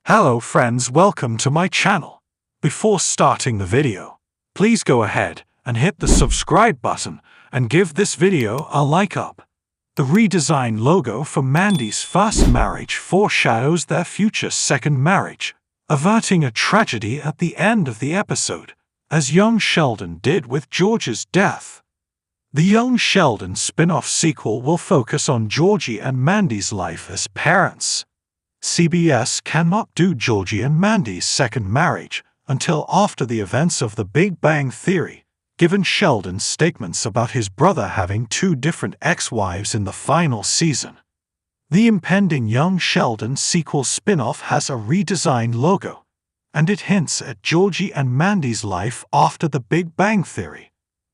Hello friends, welcome to my channel. Before starting the video, please go ahead and hit the subscribe button and give this video a like up. The redesigned logo for Mandy's first marriage foreshadows their future second marriage, averting a tragedy at the end of the episode, as young Sheldon did with George's death. The Young Sheldon spin-off sequel will focus on Georgie and Mandy's life as parents. CBS cannot do Georgie and Mandy's second marriage until after the events of The Big Bang Theory, given Sheldon's statements about his brother having two different ex-wives in the final season. The impending Young Sheldon sequel spin-off has a redesigned logo, and it hints at Georgie and Mandy's life after The Big Bang Theory.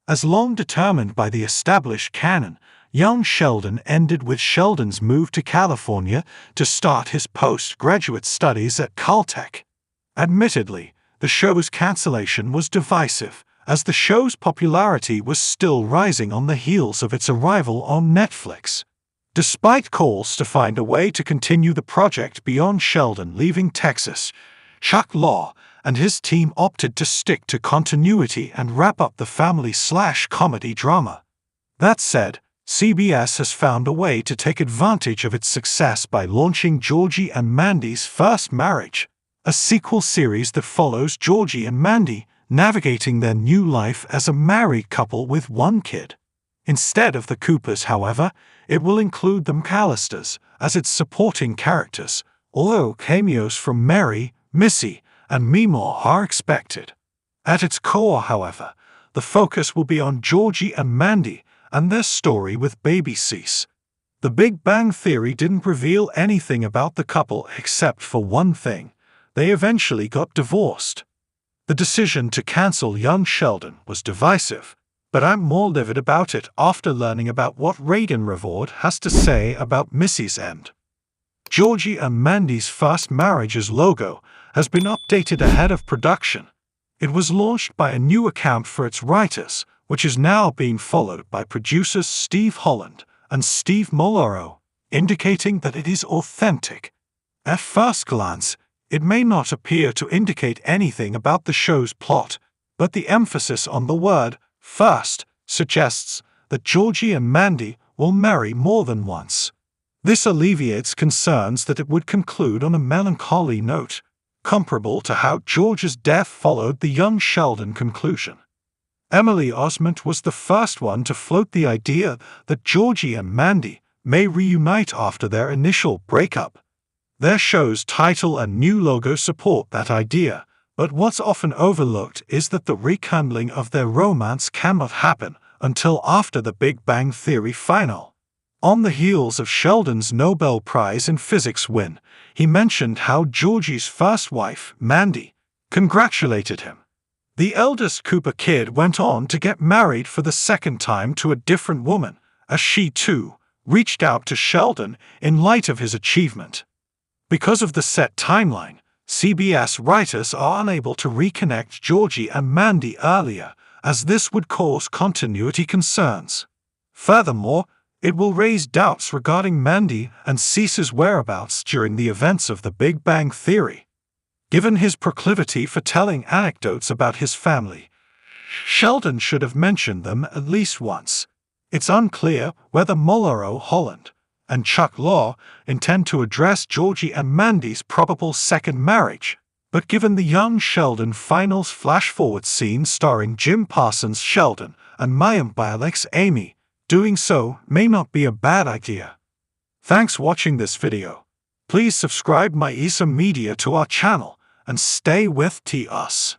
As long determined by the established canon, Young Sheldon ended with Sheldon's move to California to start his postgraduate studies at Caltech. Admittedly, the show's cancellation was divisive, as the show's popularity was still rising on the heels of its arrival on Netflix. Despite calls to find a way to continue the project beyond Sheldon leaving Texas, Chuck Law and his team opted to stick to continuity and wrap up the family/comedy drama. That said, CBS has found a way to take advantage of its success by launching Georgie and Mandy's First Marriage, a sequel series that follows Georgie and Mandy navigating their new life as a married couple with one kid. Instead of the Coopers, however, it will include the McAllisters as its supporting characters, although cameos from Mary, Missy, and Meemaw are expected. At its core, however, the focus will be on Georgie and Mandy and their story with baby Cease. The Big Bang Theory didn't reveal anything about the couple except for one thing: they eventually got divorced. The decision to cancel Young Sheldon was divisive, but I'm more livid about it after learning about what Reagan Revord has to say about Missy's end. Georgie and Mandy's First Marriage's logo has been updated ahead of production. It was launched by a new account for its writers, which is now being followed by producers Steve Holland and Steve Molaro, indicating that it is authentic. At first glance, it may not appear to indicate anything about the show's plot, but the emphasis on the word first suggests that Georgie and Mandy will marry more than once. This alleviates concerns that it would conclude on a melancholy note, comparable to how George's death followed the Young Sheldon conclusion. Emily Osment was the first one to float the idea that Georgie and Mandy may reunite after their initial breakup. Their show's title and new logo support that idea, but what's often overlooked is that the rekindling of their romance cannot happen until after the Big Bang Theory final. On the heels of Sheldon's Nobel Prize in Physics win, he mentioned how Georgie's first wife, Mandy, congratulated him. The eldest Cooper kid went on to get married for the second time to a different woman, as she, too, reached out to Sheldon in light of his achievement. Because of the set timeline, CBS writers are unable to reconnect Georgie and Mandy earlier, as this would cause continuity concerns. Furthermore, it will raise doubts regarding Mandy and Cease's whereabouts during the events of The Big Bang Theory. Given his proclivity for telling anecdotes about his family, Sheldon should have mentioned them at least once. It's unclear whether Molaro, Holland, and Chuck Law intend to address Georgie and Mandy's probable second marriage, but given the Young Sheldon finals flash-forward scene starring Jim Parsons Sheldon and Mayim Bialik's Amy, doing so may not be a bad idea. Thanks for watching this video. Please subscribe my Isa Media to our channel and stay with us.